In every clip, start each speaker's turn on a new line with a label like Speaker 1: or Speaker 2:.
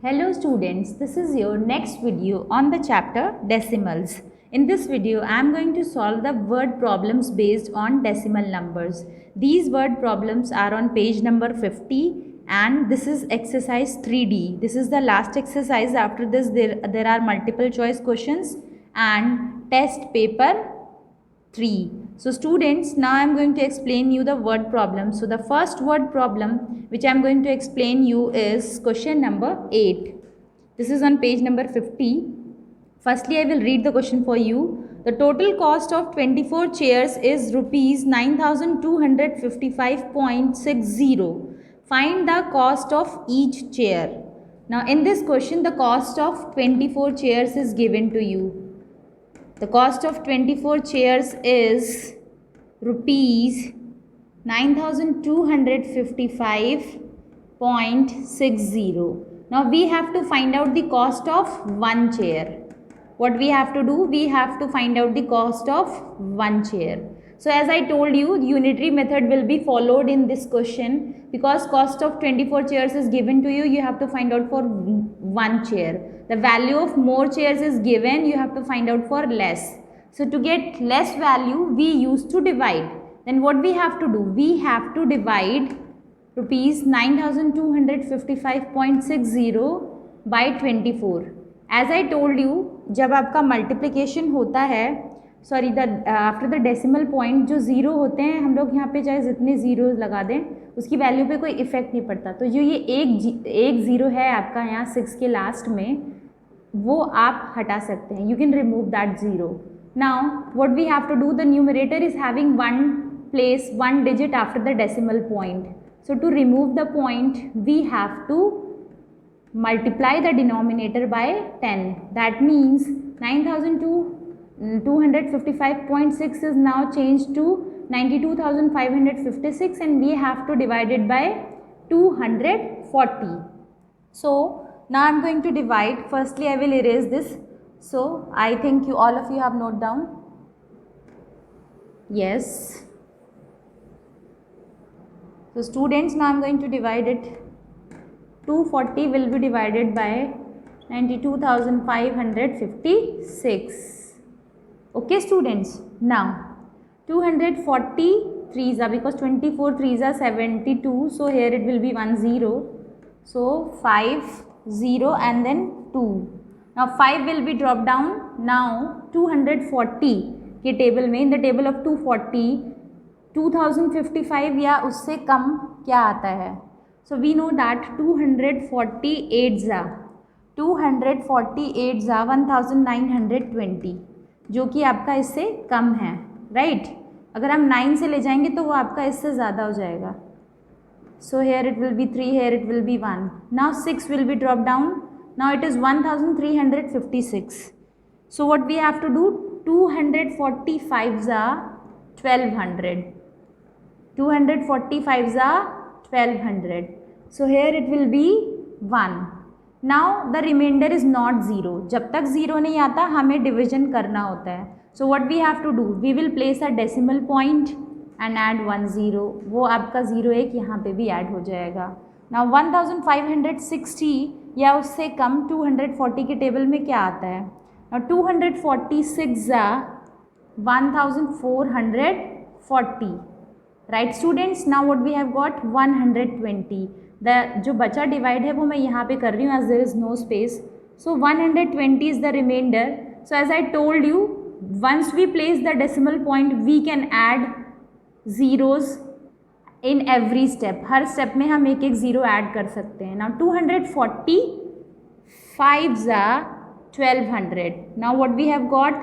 Speaker 1: Hello students, this is your next video on the chapter decimals. In this video, I am going to solve the word problems based on decimal numbers. These word problems are on page number 50 and this is exercise 3D. This is the last exercise. After this, there are multiple choice questions and test paper 3. So students, now I am going to explain you the word problem. So the first word problem which I am going to explain you is question number 8. This is on page number 50. Firstly, I will read the question for you. The total cost of 24 chairs is rupees 9,255.60. Find the cost of each chair. Now in this question, the cost of 24 chairs is given to you. The cost of 24 chairs is rupees 9,255.60. Now we have to find out the cost of one chair. What we have to do? We have to find out the cost of one chair. So as I told you, the unitary method will be followed in this question because cost of 24 chairs is given to you. You have to find out for one chair. The value of more chairs is given. You have to find out for less. So to get less value, we used to divide. Then what we have to do? We have to divide rupees 9,255.60 by 24. As I told you, जब आपका multiplication होता है, sorry after the decimal point जो zero होते हैं, हम लोग यहाँ पे चाहे जितने ज़ीरो लगा दें उसकी वैल्यू पे कोई इफेक्ट नहीं पड़ता. तो जो ये एक ज़ीरो है आपका यहाँ 6 के लास्ट में, वो आप हटा सकते हैं. You can remove that zero. Now what we have to do, the numerator is having one digit after the decimal point. So to remove the point we have to multiply the denominator by 10. That means 9,255.6 is now changed to 92,556 and we have to divide it by 240. So now I am going to divide. Firstly I will erase this. So I think all of you have note down. Yes. So students, now I am going to divide it. 240 will be divided by 92,556. Okay students, now 240 threes are, because 24 threes are 72, so here it will be 10, so 50 and then 2. Now 5 will be dropped down. Now 240 के table में, in the table of 240, 2055 या उससे कम क्या आता है? So we know that 248 जा 1920, जो कि आपका इससे कम है, राइट? अगर हम 9 से ले जाएंगे तो वो आपका इससे ज़्यादा हो जाएगा. So here it will be 3, here it will be 1. Now 6 will be dropped down. Now it is 1356. So what we have to do? 245 जा 1200. 245 जा 1200. So here it will be 1. Now the remainder is not 0. जब तक 0 नहीं आता हमें division करना होता है. So what we have to do? We will place a decimal point and add 1 0. वो आपका 0 एक यहाँ पे भी ऐड हो जाएगा. Now 1560 या उससे कम 240 के टेबल में क्या आता है? Now 246 जा 1440. Right students, now what we have got 120. The जो बचा डिवाइड है वो मैं यहाँ पे कर रही हूँ as there is no space. So 120 is the remainder. So as I told you, once we place the decimal point we can add zeros in every step. हर स्टेप में हम एक एक ज़ीरो ऐड कर सकते हैं. नाउ 245 ज़ा 1200. Now what we have got?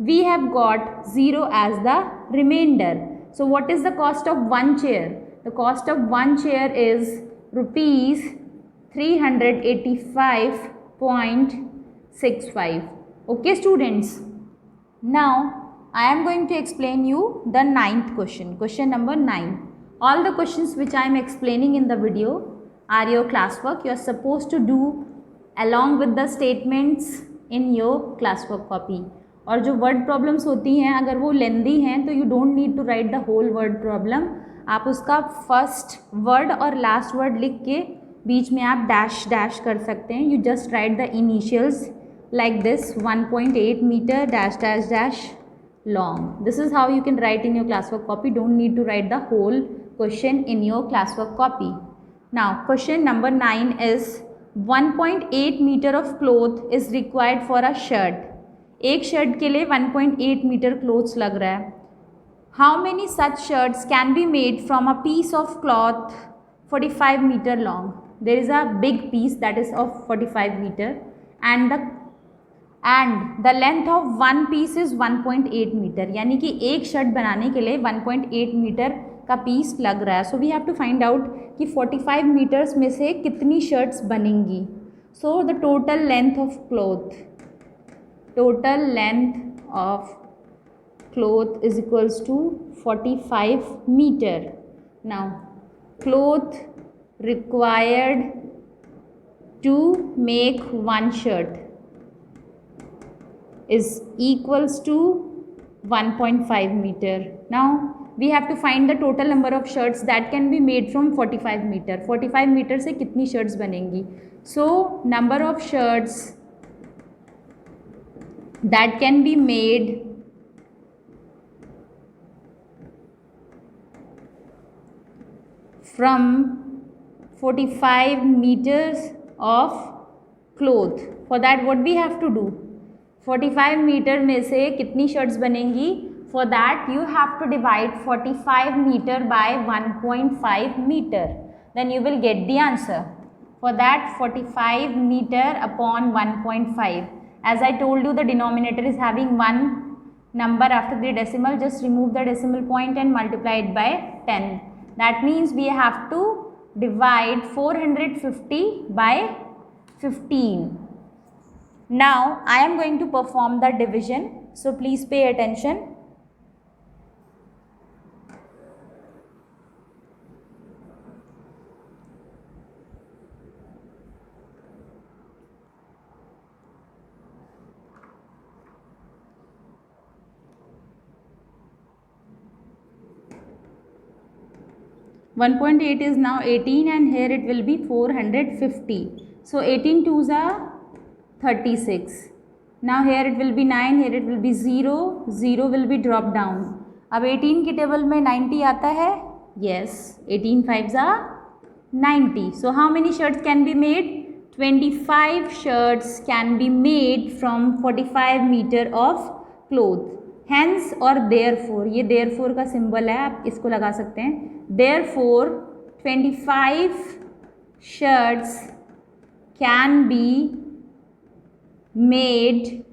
Speaker 1: We have got 0 as the remainder. So what is the cost of one chair? The cost of one chair is rupees 385.65. Okay students. Now I am going to explain you the 9th question. Question number 9. All the questions which I am explaining in the video are your classwork. You are supposed to do along with the statements in your classwork copy. और जो word problems होती हैं अगर वो लेंदी हैं तो you don't need to write the whole word problem. आप उसका फर्स्ट वर्ड और लास्ट वर्ड लिख के बीच में आप डैश डैश कर सकते हैं. You just right the initials like this, 1.8 meter dash dash dash long. This is how you can write in your classwork copy. Don't need to write the whole question in your classwork copy. Now question number 9 is 1.8 meter of cloth is required for a shirt. एक shirt के लिए 1.8 metre clothes लग रहा है. How many such shirts can be made from a piece of cloth 45 meter long? There is a big piece that is of 45 meter and the length of one piece is 1.8 metre. यानी कि एक shirt बनाने के लिए 1.8 metre का piece लग रहा है. So we have to find out कि 45 मीटर्स में से कितनी शर्ट्स बनेंगी. So the total length of cloth is equals to 45 metre. Now cloth required to make one shirt is equals to 1.5 meter. Now we have to find the total number of shirts that can be made from 45 meter. 45 meter से कितनी shirts बनेंगी. So number of shirts that can be made from 45 meters of cloth. For that what we have to do? 45 metre में से कितनी shirts बनेंगी. For that you have to divide 45 metre by 1.5 metre. Then you will get the answer. For that 45 metre upon 1.5. As I told you the denominator is having one number after the decimal. Just remove the decimal point and multiply it by 10. That means we have to divide 450 by 15. Now I am going to perform the division, so please pay attention. One 1.8 is now 18 and here it will be 450. So 18 twos are 36. Now here it will be 9, here it will be 0, 0 will be dropped down. अब 18 के table में 90 आता है. Yes, 18 5s are 90. So how many shirts can be made? 25 shirts can be made from 45 meter of cloth. Hence और therefore, ये therefore का symbol है, आप इसको लगा सकते हैं. Therefore 25 shirts can be made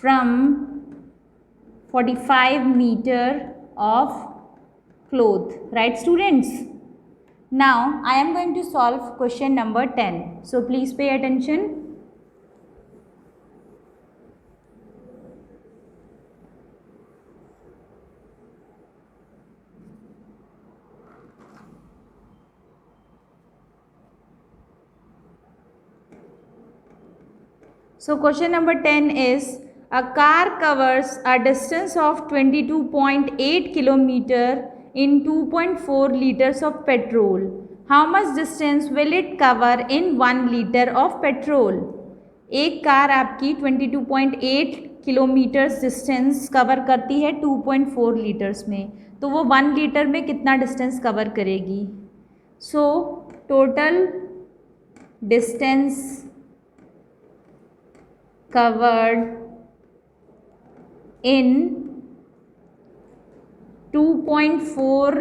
Speaker 1: from 45 meter of cloth. Right students? Now I am going to solve question number 10. So please pay attention. So question number 10 is a car covers a distance of 22.8 kilometer in 2.4 liters of petrol. How much distance will it cover in 1 liter of petrol? एक car आपकी 22.8 kilometres distance cover करती है 2.4 litres में, तो वो 1 litre में कितना distance cover करेगी. So total distance covered in 2.4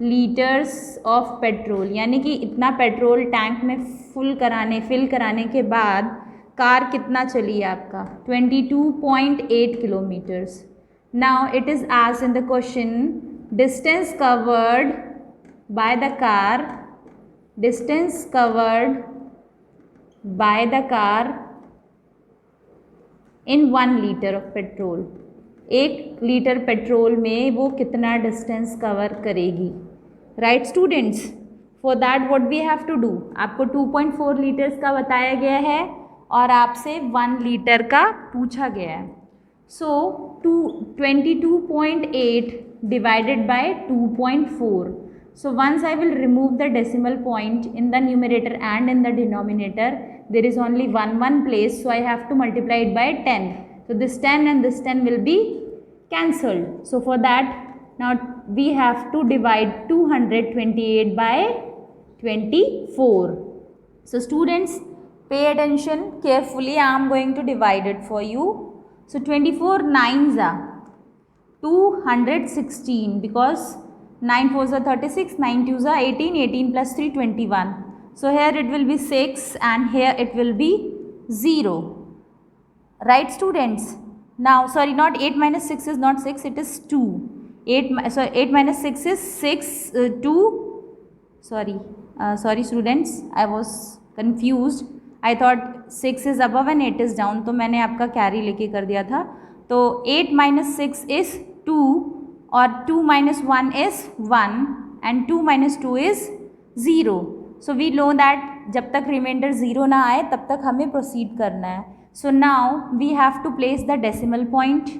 Speaker 1: litres of petrol. यानी कि इतना पेट्रोल टैंक में फिल कराने के बाद कार कितना चली है आपका 22.8 kilometres. Now it is asked in the question distance covered by the car in 1 litre of petrol. 1 litre petrol में वो कितना डिस्टेंस कवर करेगी. Right students? For that what we have to do, आपको 2.4 litres का बताया गया है और आपसे 1 लीटर का पूछा गया है. सो 22.8 divided by 2.4. So once I will remove the decimal point in the numerator and in the denominator, there is only one place, so I have to multiply it by 10. So this 10 and this 10 will be cancelled. So for that, now we have to divide 228 by 24. So students, pay attention carefully. I am going to divide it for you. So 24 9s are 216, because 9 4s are 36, 9 2s are 18, 18 plus 3 21. So here it will be 6 and here it will be 0. Right students? Now sorry, not 8 minus 6 is not 6, it is 2. 8 minus 6 is 6, 2. Sorry students, I was confused. I thought 6 is above and 8 is down, तो मैंने आपका carry लेके कर दिया था. तो 8 minus 6 is 2 और 2 minus 1 is 1 and 2 minus 2 is 0. So we know that जब तक रिमाइंडर 0 ना आए तब तक हमें प्रोसीड करना है. So now we have to place the decimal point.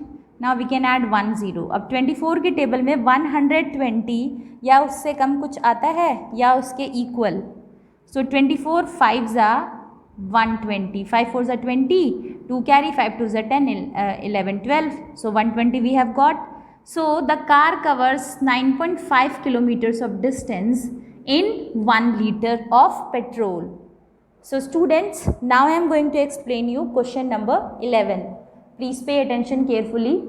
Speaker 1: Now we can add 1 0. अब 24 के टेबल में 120 या उससे कम कुछ आता है या उसके equal. So 24 5s are 120, 5 4s are 20, 2 carry, 5 2s are 10, 11 12. So 120 we have got. So the car covers 9.5 kilometers of distance in 1 liter of petrol. So students, now I am going to explain you question number 11. Please pay attention carefully.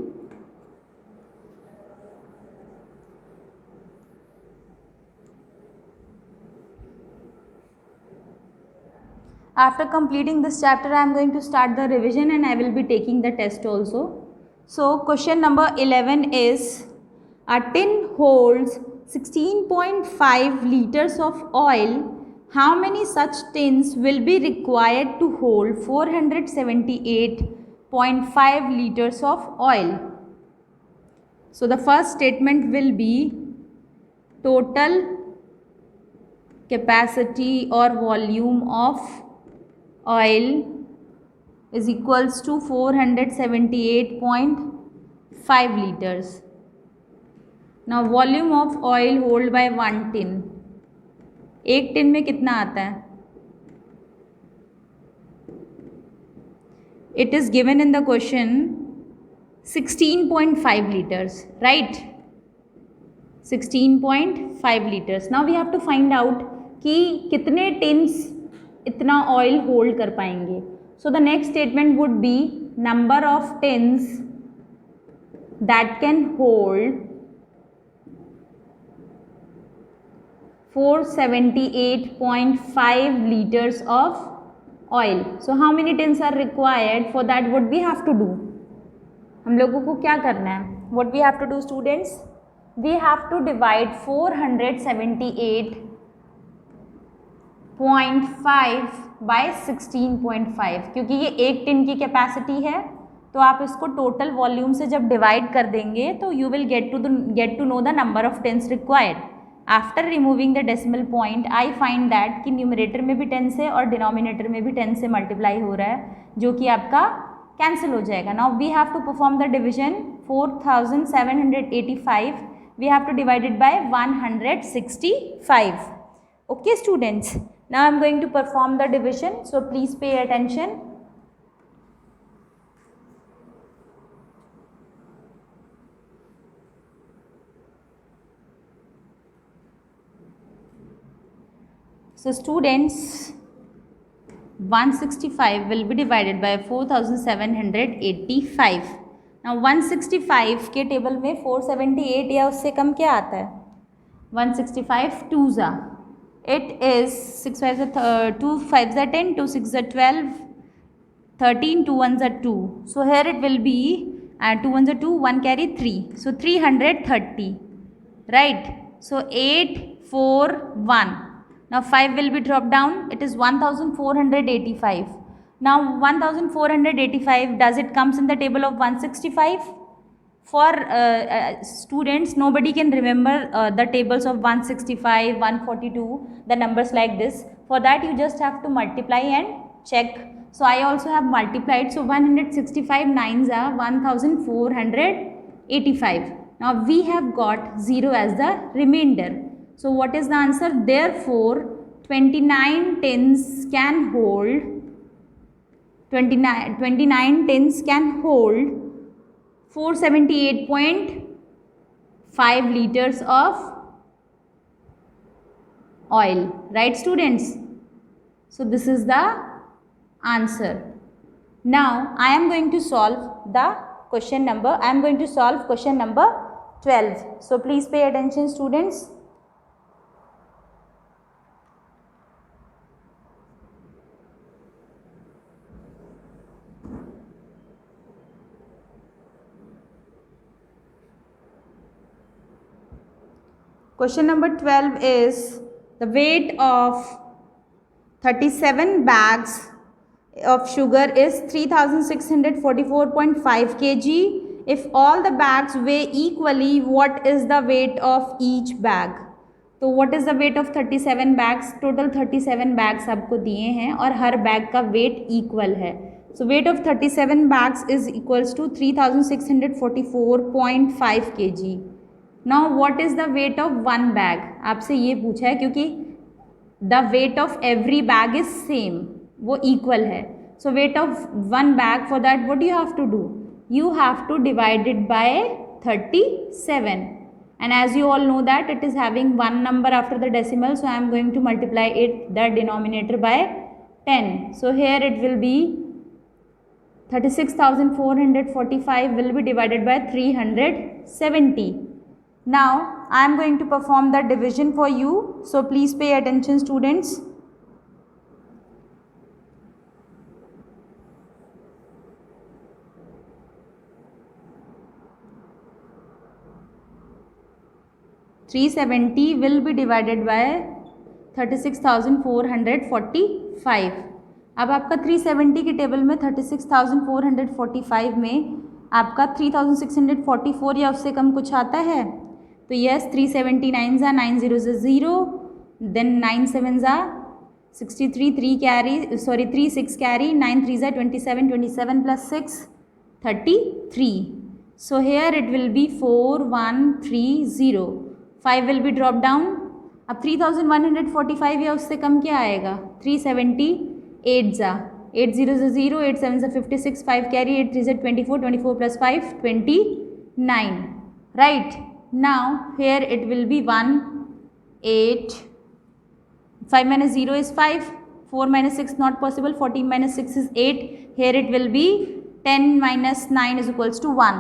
Speaker 1: After completing this chapter, I am going to start the revision and I will be taking the test also. So question number 11 is, a tin holds 16.5 liters of oil. How many such tins will be required to hold 478.5 liters of oil? So the first statement will be total capacity or volume of oil is equals to 478.5 liters. Now volume of oil hold by 1 tin. एक tin में कितना आता है? It is given in the question 16.5 liters, right? 16.5 liters. Now we have to find out कि कितने tins इतना oil hold कर पाएंगे. So the next statement would be number of tins that can hold 478.5 liters of oil. So how many tins are required? For that what we have to do? हम लोगों को क्या करना है? What we have to do students? We have to divide 478.5 by 16.5, क्योंकि ये एक tin की कैपेसिटी है तो आप इसको टोटल वॉल्यूम से जब डिवाइड कर देंगे तो you will get to know the number of tens required. After removing the decimal point I find that कि न्यूमरेटर में भी 10 से और डिनोमिनेटर में भी 10 से मल्टीप्लाई हो रहा है, जो कि आपका कैंसिल हो जाएगा. Now we have to perform the division. 4785 we have to divide it by 165. Okay students, now I am going to perform the division, so please pay attention. So students, 165 will be divided by 4785. Now 165 के table में 478 या उससे कम क्या आता है? 165 2s are. It is 6 5s are 2 5s are 10, 2 6s are 12, 13, 2 1s are 2. So here it will be 2 1s are 2, 1 carry 3. So 330, right? So 8 4 1. Now 5 will be dropped down. It is 1485. Now 1485, does it comes in the table of 165? For students, nobody can remember the tables of 165, 142, the numbers like this. For that you just have to multiply and check. So I also have multiplied. So 165 9s are 1485. Now we have got 0 as the remainder. So what is the answer? Therefore 29 tins can hold 29 tins can hold 478.5 liters of oil. Right, students? So this is the answer. Now I am going to solve the question number. I am going to solve question number 12. So please pay attention, students. Question number 12 is the weight of 37 bags of sugar is 3644.5 kg. If all the bags weigh equally, what is the weight of each bag? तो what is the weight of 37 bags? Total 37 bags आपको दिए हैं और हर bag का weight equal है. So weight of 37 bags is equals to 3644.5 kg. Now what is the weight of one bag? आपसे ये पूछा है क्योंकि the weight of every bag is same, वो equal है. So weight of one bag, for that what you have to do? You have to divide it by 37, and as you all know that it is having one number after the decimal, so I am going to multiply it, the denominator, by 10. So here it will be 36,445 will be divided by 370. Now I am going to perform the division for you, so please pay attention, students. $370 will be divided by 36,445. अब आपका 370 के table में 36,445 में आपका 3,644 या उससे कम कुछ आता है तो यस 379 जा 90 जा 0 देन 97 जा 63 3 कैरी सॉरी 3 6 कैरी 9 3 जा 27 27 plus 6 33. So here it will be 4130. 5 will be dropped down. अब 3,145 या उससे कम क्या आएगा 378 जा 8 0 जा 0 8 7 जा 56 5 कैरी 8 3 जा 24 24 plus 5 29. Right. Now here it will be 1 8 5 minus 0 is 5 4 minus 6 not possible 14 minus 6 is 8. Here it will be 10 minus 9 is equals to 1.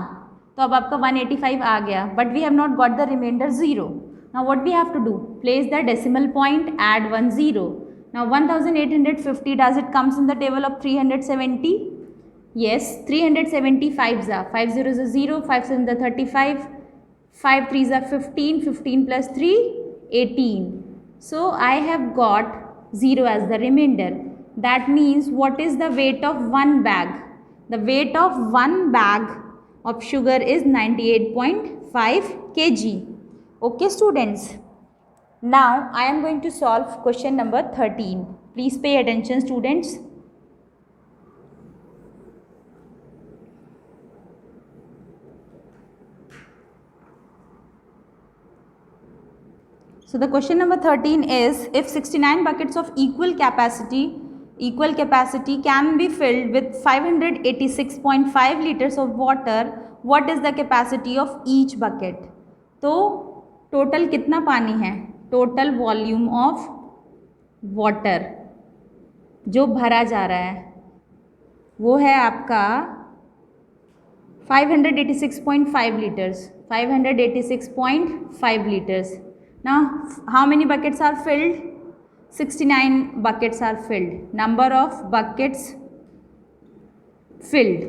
Speaker 1: तो अब आपका 185 आ गया but we have not got the remainder 0. Now what we have to do place the decimal point add 1 0. Now 1850 does it comes in the table of 370. yes 375 जा 5 0 is 0 5 7 is 35 5 3 is 15 15 plus 3 18. So I have got 0 as the remainder. That means what is the weight of one bag? The weight of one bag of sugar is 98.5 kg. Okay students. Now I am going to solve question number 13. Please pay attention students. So the question number 13 is if 69 buckets of equal capacity can be filled with 586.5 liters of water, what is the capacity of each bucket? तो total कितना पानी है total volume of water जो भरा जा रहा है वो है आपका 586.5 liters 586.5 liters. Now how many buckets are filled? 69 buckets are filled. Number of buckets filled.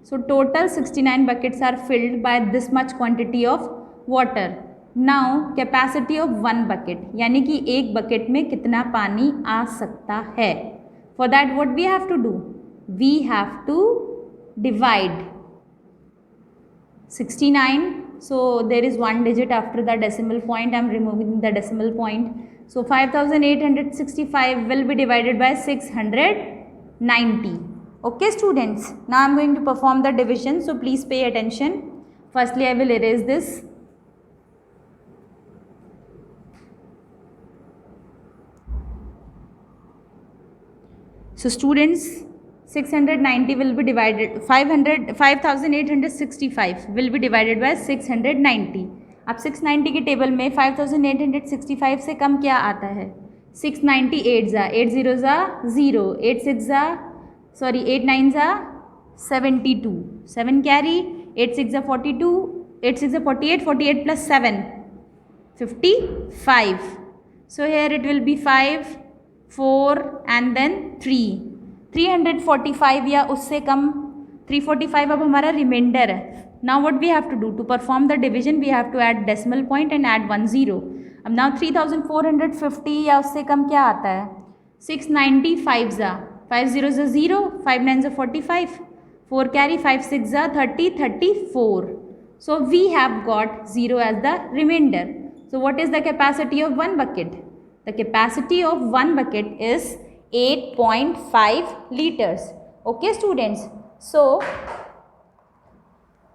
Speaker 1: So total 69 buckets are filled by this much quantity of water. Now capacity of one bucket यानी कि एक bucket में कितना पानी आ सकता है. For that what we have to do? We have to divide 69. So there is one digit after the decimal point. I am removing the decimal point. So 5,865 will be divided by 690. Okay students. Now I am going to perform the division. So please pay attention. Firstly I will erase this. So students, 690 will be divided, 5865 will be divided by 690. अब 690 के table में 5865 से कम क्या आता है? 690 8 ज़ा 8 0 ज़ा 0 8 6 ज़ा 8 9 ज़ा 72 7 कैरी 8 6 ज़ा 42 8 6 ज़ा 48 48 plus 7 55. So here it will be 5 4 and then 3 345 या उससे कम 345 अब हमारा रिमाइंडर है. Now what we have to do to perform the division, we have to add decimal point and add 1 0. अब now 3450 या उससे कम क्या आता है? 695 ज़ा 5 0 ज़ा 0 5 9 ज़ा 45 4 carry 5 6 ज़ा 30 34. So we have got 0 as the remainder. So what is the capacity of one bucket? The capacity of one bucket is 8.5 liters. Okay students, so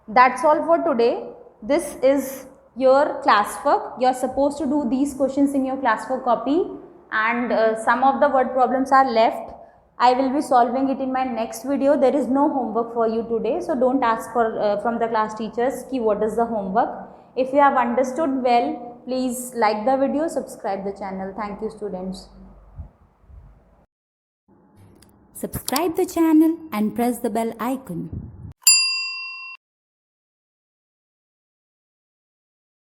Speaker 1: that's all for today. This is your classwork. You are supposed to do these questions in your classwork copy, and some of the word problems are left. I will be solving it in my next video. There is no homework for you today, so don't ask for from the class teachers ki what is the homework. If you have understood well, please like the video, subscribe the channel. Thank you students.
Speaker 2: Subscribe the channel and press the bell icon.